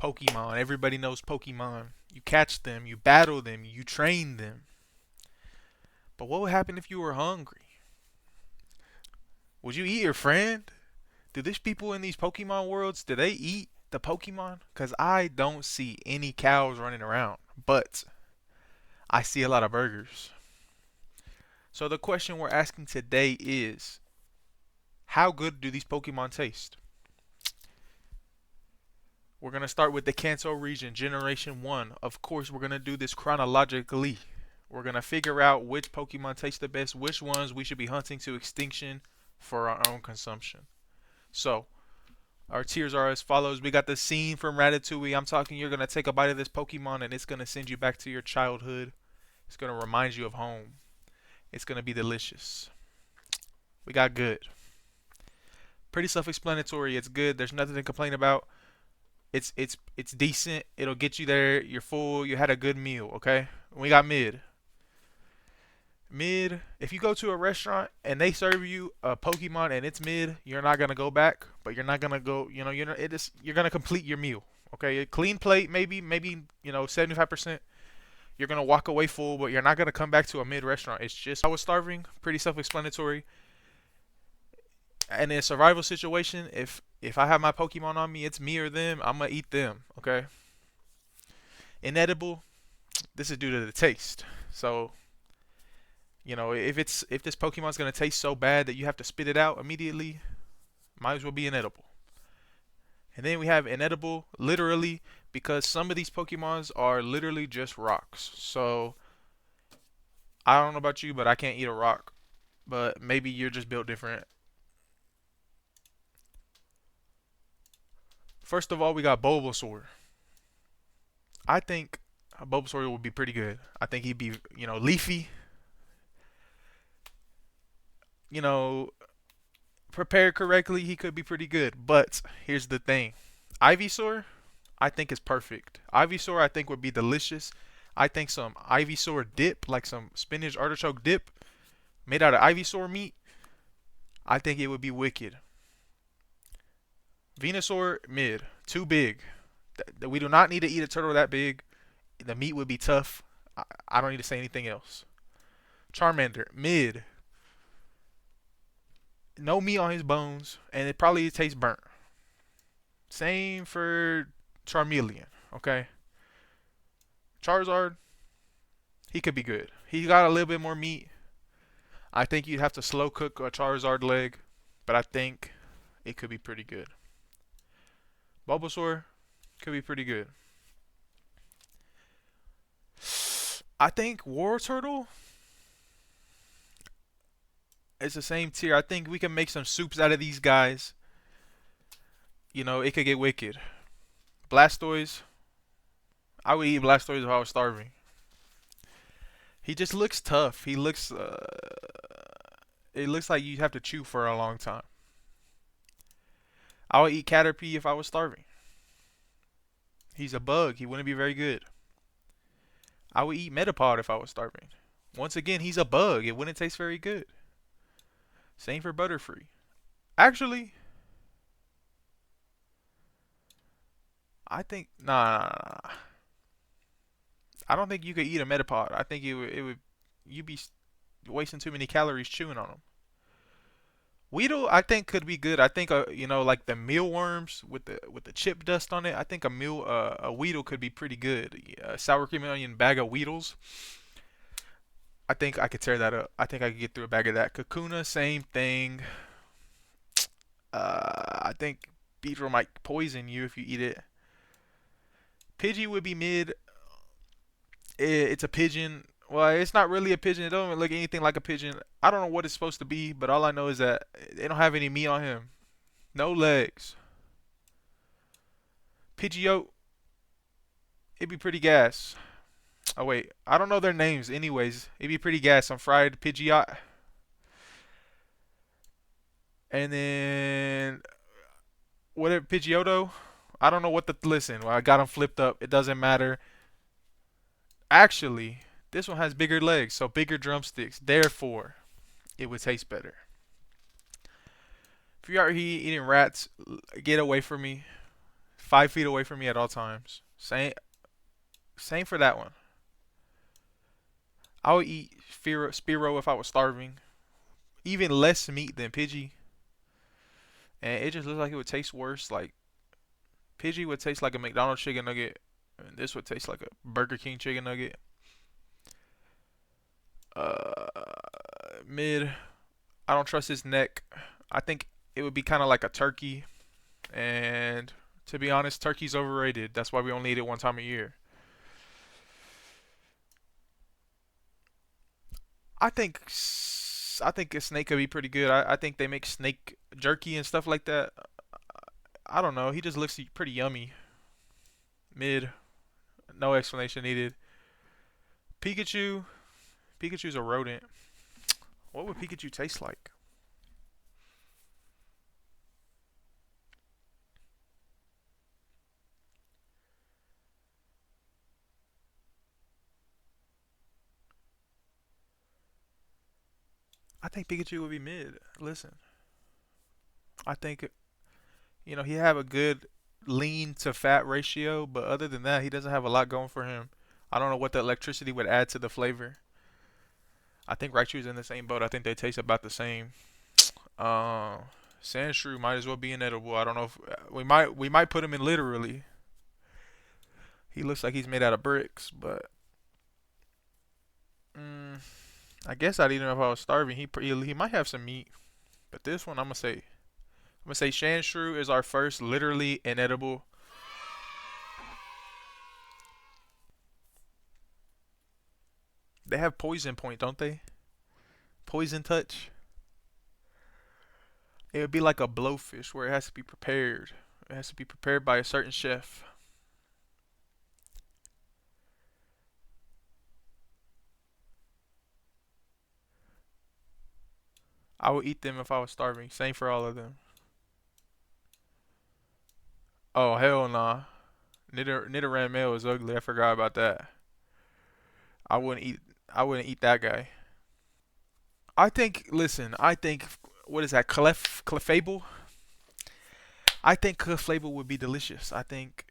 Pokemon. Everybody knows Pokemon. You catch them, you battle them, you train them. But what would happen if you were hungry? Would you eat your friend? Do these people in these Pokemon worlds, do they eat the Pokemon? Because I don't see any cows running around, but I see a lot of burgers. So the question we're asking today is, how good do these Pokemon taste? We're going to start with the Kanto region, Generation 1. Of course, we're going to do this chronologically. We're going to figure out which Pokemon taste the best, which ones we should be hunting to extinction for our own consumption. So, our tiers are as follows. We got the scene from Ratatouille. I'm talking you're going to take a bite of this Pokemon and it's going to send you back to your childhood. It's going to remind you of home. It's going to be delicious. We got good. Pretty self-explanatory. It's good. There's nothing to complain about. It's decent. It'll get you there. You're full. You had a good meal, okay? We got mid. Mid, if you go to a restaurant and they serve you a Pokemon and it's mid, you're not gonna go back, but you're not gonna go, you're gonna complete your meal. Okay, a clean plate, maybe 75%. You're gonna walk away full, but you're not gonna come back to a mid restaurant. It's just I was starving, pretty self-explanatory. And in a survival situation, if I have my Pokemon on me, it's me or them. I'm gonna eat them. Okay. Inedible, this is due to the taste. So if this Pokemon's gonna taste so bad that you have to spit it out immediately, might as well be inedible. And then we have inedible, literally, because some of these Pokemons are literally just rocks. So I don't know about you, but I can't eat a rock. But maybe you're just built different. First of all, we got Bulbasaur. I think Bulbasaur would be pretty good. I think he'd be, leafy. You know, prepared correctly, he could be pretty good. But here's the thing. Ivysaur, I think is perfect. Ivysaur, I think would be delicious. I think some Ivysaur dip, like some spinach artichoke dip, made out of Ivysaur meat, I think it would be wicked. Venusaur, mid. Too big. We do not need to eat a turtle that big. The meat would be tough. I don't need to say anything else. Charmander, mid. No meat on his bones, and it probably tastes burnt. Same for Charmeleon, okay? Charizard, he could be good. He got a little bit more meat. I think you'd have to slow cook a Charizard leg, but I think it could be pretty good. Bulbasaur could be pretty good. I think War Turtle is the same tier. I think we can make some soups out of these guys. It could get wicked. Blastoise, I would eat Blastoise if I was starving. He just looks tough. It looks like you have to chew for a long time. I would eat Caterpie if I was starving. He's a bug. He wouldn't be very good. I would eat Metapod if I was starving. Once again, he's a bug. It wouldn't taste very good. Same for Butterfree. Actually, I think nah. I don't think you could eat a Metapod. I think you'd be wasting too many calories chewing on them. Weedle, I think could be good. I think like the mealworms with the chip dust on it. I think a Weedle could be pretty good. Sour cream and onion bag of Weedles. I think I could tear that up. I think I could get through a bag of that. Kakuna, same thing. I think Beedrill might poison you if you eat it. Pidgey would be mid. It's a pigeon. Well, it's not really a pigeon. It don't look anything like a pigeon. I don't know what it's supposed to be, but all I know is that they don't have any meat on him. No legs. Pidgeot, it'd be pretty gas. Oh wait, I don't know their names. Anyways, it'd be pretty gas. Some fried Pidgeot. And then whatever Pidgeotto. I don't know what the listen. Well, I got them flipped up. It doesn't matter. Actually, this one has bigger legs, so bigger drumsticks. Therefore, it would taste better. If you're out here eating rats, get away from me. 5 feet away from me at all times. Same for that one. I would eat Spiro if I was starving. Even less meat than Pidgey, and it just looks like it would taste worse. Like Pidgey would taste like a McDonald's chicken nugget, and this would taste like a Burger King chicken nugget. Uh, Mid. I don't trust his neck. I think it would be kind of like a turkey, and to be honest, turkey's overrated. That's why we only eat it one time a year. I think a snake could be pretty good. I think they make snake jerky and stuff like that. I don't know. He just looks pretty yummy. Mid. No explanation needed. Pikachu. Pikachu's a rodent. What would Pikachu taste like? I think Pikachu would be mid. Listen, I think he have a good lean to fat ratio, but other than that, he doesn't have a lot going for him. I don't know what the electricity would add to the flavor. I think Raichu's in the same boat. I think they taste about the same. Uh, Sandshrew might as well be inedible. I don't know if we might put him in literally. He looks like he's made out of bricks, but mm, I guess I'd eat him if I was starving. He might have some meat, but this one I'm gonna say Sandshrew is our first literally inedible. They have poison point, don't they? Poison touch. It would be like a blowfish where it has to be prepared. It has to be prepared by a certain chef. I would eat them if I was starving. Same for all of them. Oh hell nah. Nidoran male is ugly. I forgot about that. I wouldn't eat. I wouldn't eat that guy. I think. Listen. I think. What is that? Clefable. I think Clefable would be delicious. I think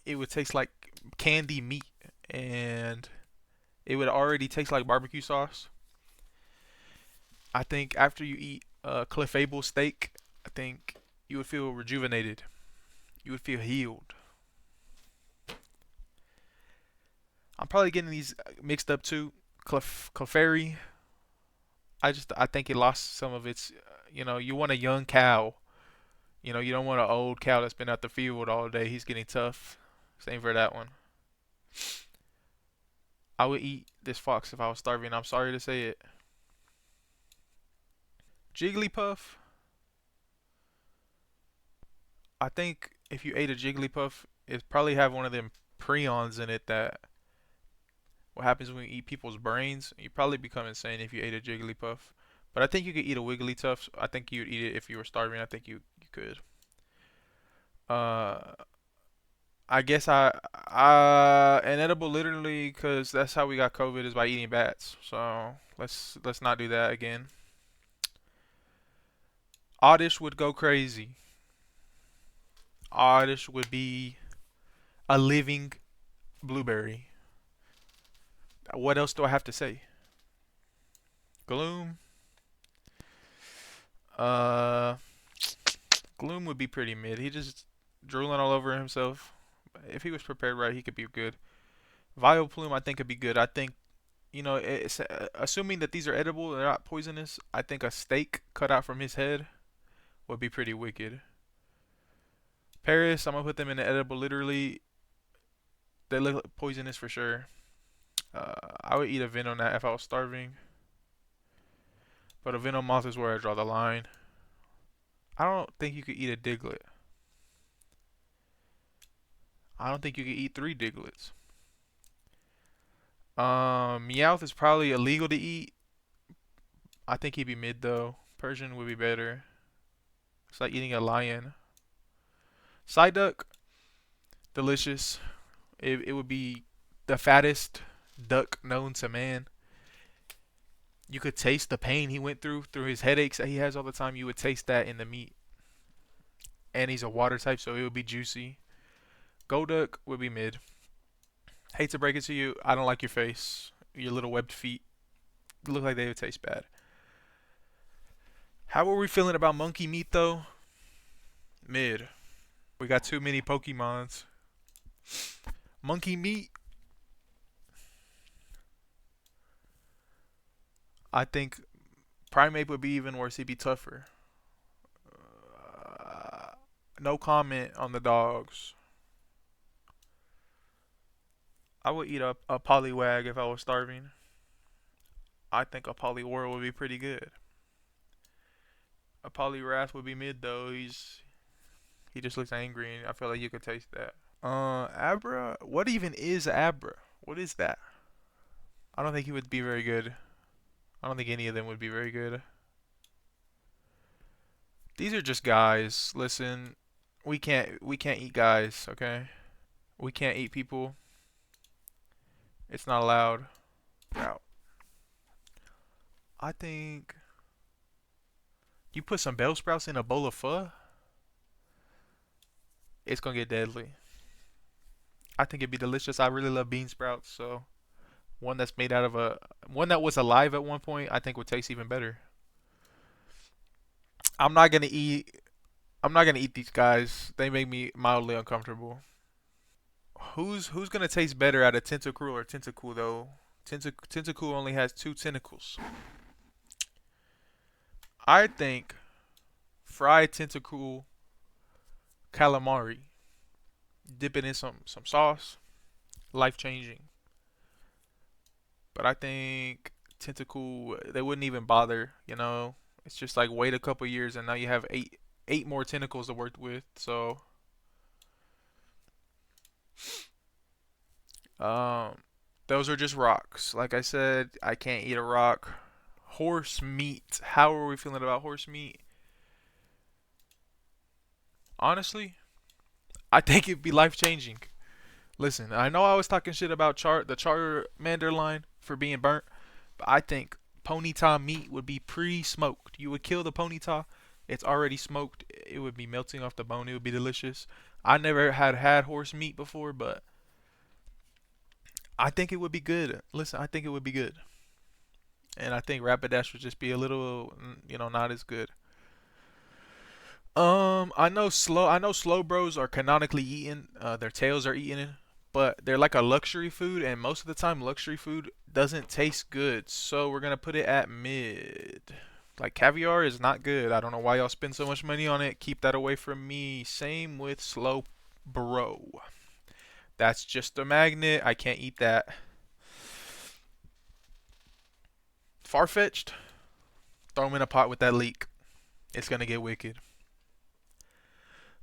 it would taste like candy meat, and it would already taste like barbecue sauce. I think after you eat a Clefable steak, I think you would feel rejuvenated. You would feel healed. I'm probably getting these mixed up too. Clefairy. I think it lost some of its. You want a young cow. You don't want an old cow that's been out the field all day. He's getting tough. Same for that one. I would eat this fox if I was starving. I'm sorry to say it. Jigglypuff. I think if you ate a Jigglypuff, it probably have one of them prions in it that what happens when you eat people's brains. You probably become insane if you ate a Jigglypuff. But I think you could eat a Wigglytuff. I think you'd eat it if you were starving. I think you could. Uh, I guess inedible literally because that's how we got COVID is by eating bats. So let's not do that again. Oddish would go crazy. Oddish would be a living blueberry. What else do I have to say? Gloom. Uh, Gloom would be pretty mid. He just drooling all over himself. If he was prepared right, he could be good. Vileplume, I think could be good. I think assuming that these are edible, they're not poisonous. I think a steak cut out from his head would be pretty wicked. Paris, I'm gonna put them in the edible. Literally, they look poisonous for sure. I would eat a Venonat if I was starving, but a Venomoth is where I draw the line. I don't think you could eat a Diglett. I don't think you could eat three Diglets. Meowth is probably illegal to eat. I think he'd be mid though. Persian would be better. It's like eating a lion. Psyduck, delicious. It would be the fattest duck known to man. You could taste the pain he went through his headaches that he has all the time. You would taste that in the meat. and he's a water type, so it would be juicy. Golduck would be mid. Hate to break it to you, I don't like your face. Your little webbed feet look like they would taste bad. How are we feeling about monkey meat though? Mid. We got too many Pokemons. Monkey meat, I think Primate would be even worse. He'd be tougher. Uh, no comment on the dogs. I would eat a Poliwag if I was starving. I think a Poliwhirl would be pretty good. A Poliwrath would be mid though. He just looks angry, and I feel like you could taste that. Abra. What even is Abra? What is that? I don't think he would be very good. I don't think any of them would be very good. These are just guys. Listen, we can't eat guys, okay? We can't eat people. It's not allowed. Out. I think you put some bell sprouts in a bowl of pho, it's gonna get deadly. I think it'd be delicious. I really love bean sprouts, so one that's made out of a one that was alive at one point, I think would taste even better. I'm not gonna eat. I'm not gonna eat these guys. They make me mildly uncomfortable. Who's gonna taste better out of Tentacruel or Tentacool though? Tentacool only has two tentacles. I think fried Tentacool calamari, dip it in some sauce, life changing. But I think Tentacool they wouldn't even bother. It's just like wait a couple years and now you have eight more tentacles to work with. So um, those are just rocks. Like I said, I can't eat a rock. Horse meat. How are we feeling about horse meat? Honestly, I think it'd be life changing. Listen, I know I was talking shit about the Charmander line for being burnt, but I think Ponyta meat would be pre-smoked. You would kill the Ponyta, it's already smoked. It would be melting off the bone. It would be delicious. I never had horse meat before, but I think it would be good. Listen, I think it would be good, and I think Rapidash would just be a little, not as good. I know slow bros are canonically eaten. Their tails are eaten, but they're like a luxury food, and most of the time, luxury food doesn't taste good. So we're gonna put it at mid. Like caviar is not good. I don't know why y'all spend so much money on it. Keep that away from me. Same with slow bro. That's just a magnet. I can't eat that. Far-fetched. Throw them in a pot with that leek. It's gonna get wicked.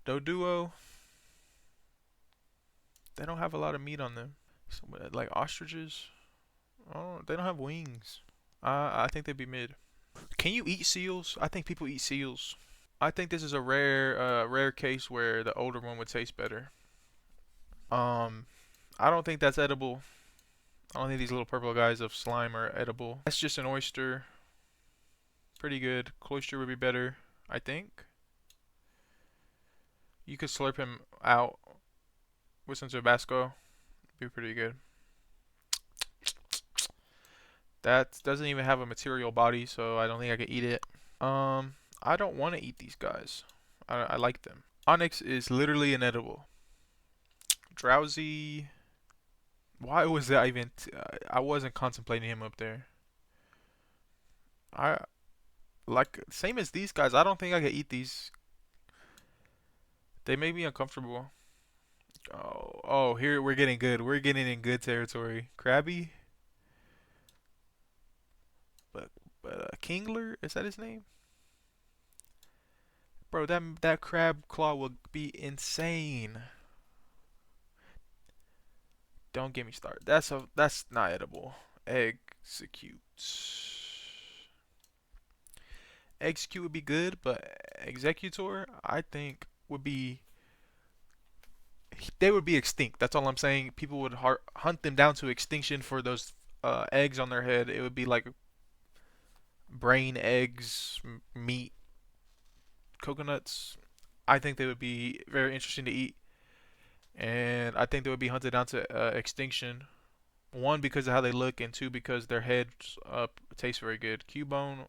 Doduo. They don't have a lot of meat on them. Like ostriches. Oh, they don't have wings. I think they'd be mid. Can you eat seals? I think people eat seals. I think this is a rare case where the older one would taste better. Um, I don't think that's edible. I don't think these little purple guys of slime are edible. That's just an oyster. Pretty good. Cloister would be better, I think. You could slurp him out with some Tabasco. Be pretty good. That doesn't even have a material body, so I don't think I could eat it. I don't want to eat these guys. I like them. Onyx is literally inedible. Drowsy. Why was that even? I wasn't contemplating him up there. I like same as these guys. I don't think I could eat these. They make me uncomfortable. Oh, here we're getting good. We're getting in good territory. Krabby, but Kingler, is that his name? Bro, that crab claw would be insane. Don't get me started. That's not edible. Execute. Execute would be good, but Executor, I think, would be they would be extinct. That's all I'm saying. People would hunt them down to extinction for those eggs on their head. It would be like brain, eggs, meat, coconuts. I think they would be very interesting to eat, and I think they would be hunted down to extinction. One, because of how they look, and two, because their heads taste very good. Cubone,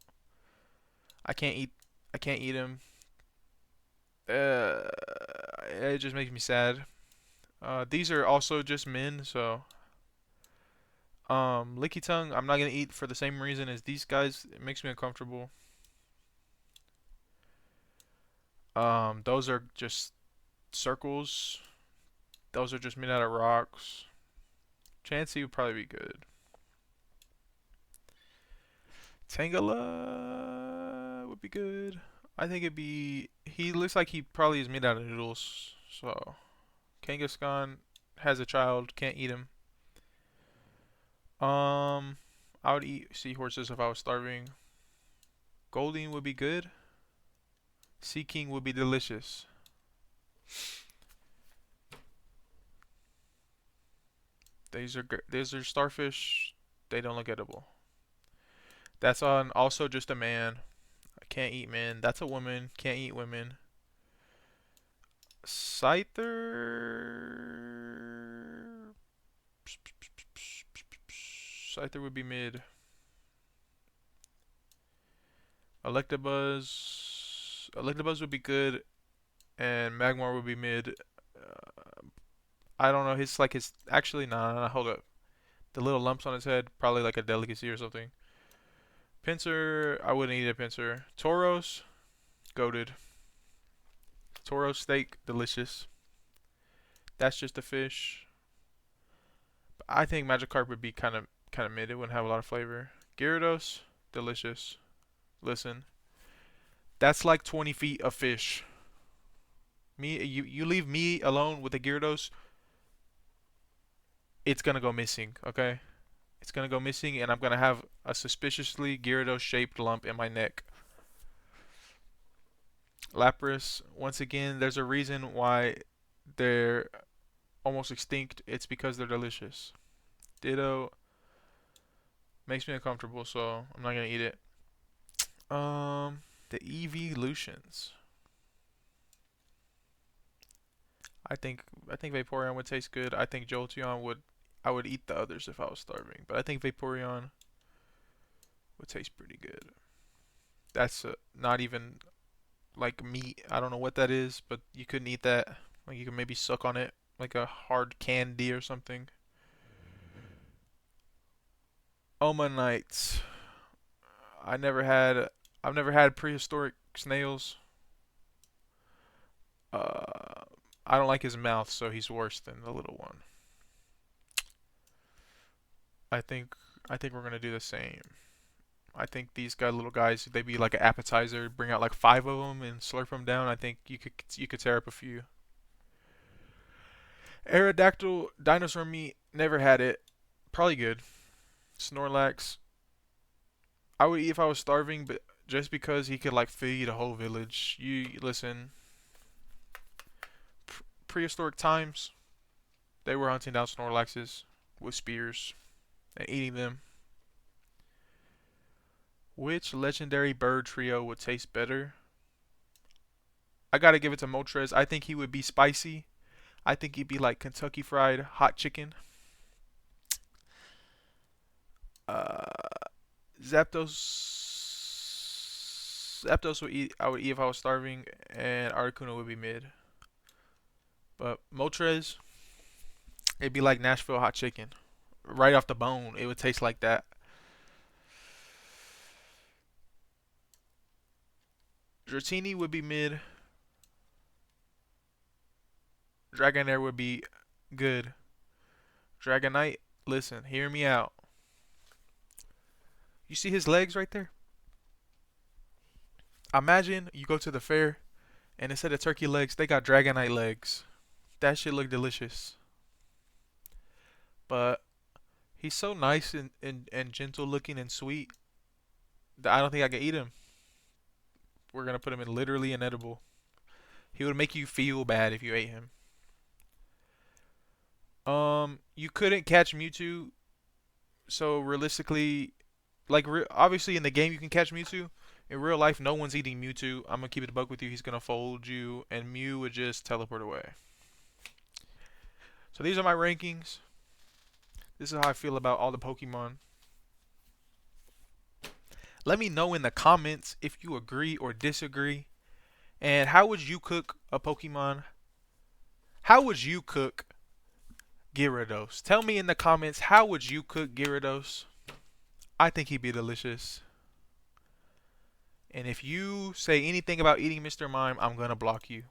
I can't eat. I can't eat them. Uh, it just makes me sad. These are also just men, so Licky Tongue, I'm not gonna eat for the same reason as these guys. It makes me uncomfortable. Those are just circles. Those are just made out of rocks. Chansey would probably be good. Tangela would be good. I think it'd be. He looks like he probably is made out of noodles. So Kangaskhan has a child. Can't eat him. Um, I would eat seahorses if I was starving. Golding would be good. Sea King would be delicious. These are starfish. They don't look edible. That's on also just a man. I can't eat men. That's a woman. Can't eat women. Scyther. Scyther would be mid. Electabuzz. Electabuzz would be good, and Magmar would be mid. I don't know. His actually nah. Hold up. The little lumps on his head, probably like a delicacy or something. Pinsir, I wouldn't eat a Pinsir. Tauros, goated. Tauros steak, delicious. That's just a fish. I think Magikarp would be kind of mid. It wouldn't have a lot of flavor. Gyarados, delicious. Listen, that's like 20 feet of fish. You leave me alone with a Gyarados, it's gonna go missing. Okay, it's gonna go missing, and I'm gonna have a suspiciously Gyarados-shaped lump in my neck. Lapras, once again, there's a reason why they're almost extinct. It's because they're delicious. Ditto makes me uncomfortable, so I'm not gonna eat it. The evolutions. I think Vaporeon would taste good. I think Jolteon would. I would eat the others if I was starving, but I think Vaporeon would taste pretty good. That's not even like meat. I don't know what that is, but you couldn't eat that. Like you could maybe suck on it like a hard candy or something. Omanites. I never had. I've never had prehistoric snails. Uh, I don't like his mouth, so he's worse than the little one. I think. I think we're gonna do the same. I think these little guys, they'd be like an appetizer. Bring out like five of them and slurp them down. I think you could tear up a few. Aerodactyl dinosaur meat. Never had it. Probably good. Snorlax. I would eat if I was starving, but just because he could like feed a whole village. You listen. Prehistoric times, they were hunting down Snorlaxes with spears and eating them. Which legendary bird trio would taste better? I gotta give it to Moltres. I think he would be spicy. I think he'd be like Kentucky Fried Hot Chicken. Uh, Zapdos would eat. I would eat if I was starving, and Articuno would be mid. But Moltres, it'd be like Nashville hot chicken, right off the bone. It would taste like that. Dratini would be mid. Dragonair would be good. Dragonite, listen, hear me out. You see his legs right there? Imagine you go to the fair and instead of turkey legs, they got Dragonite legs. That shit look delicious. But he's so nice and gentle looking and sweet that I don't think I can eat him. We're gonna put him in literally inedible. He would make you feel bad if you ate him. You couldn't catch Mewtwo, so realistically, like obviously in the game you can catch Mewtwo. In real life, no one's eating Mewtwo. I'm gonna keep it a buck with you. He's gonna fold you, and Mew would just teleport away. So these are my rankings. This is how I feel about all the Pokemon. Let me know in the comments if you agree or disagree. And how would you cook a Pokemon? How would you cook Gyarados? Tell me in the comments, how would you cook Gyarados? I think he'd be delicious. And if you say anything about eating Mr. Mime, I'm gonna block you.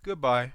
Goodbye.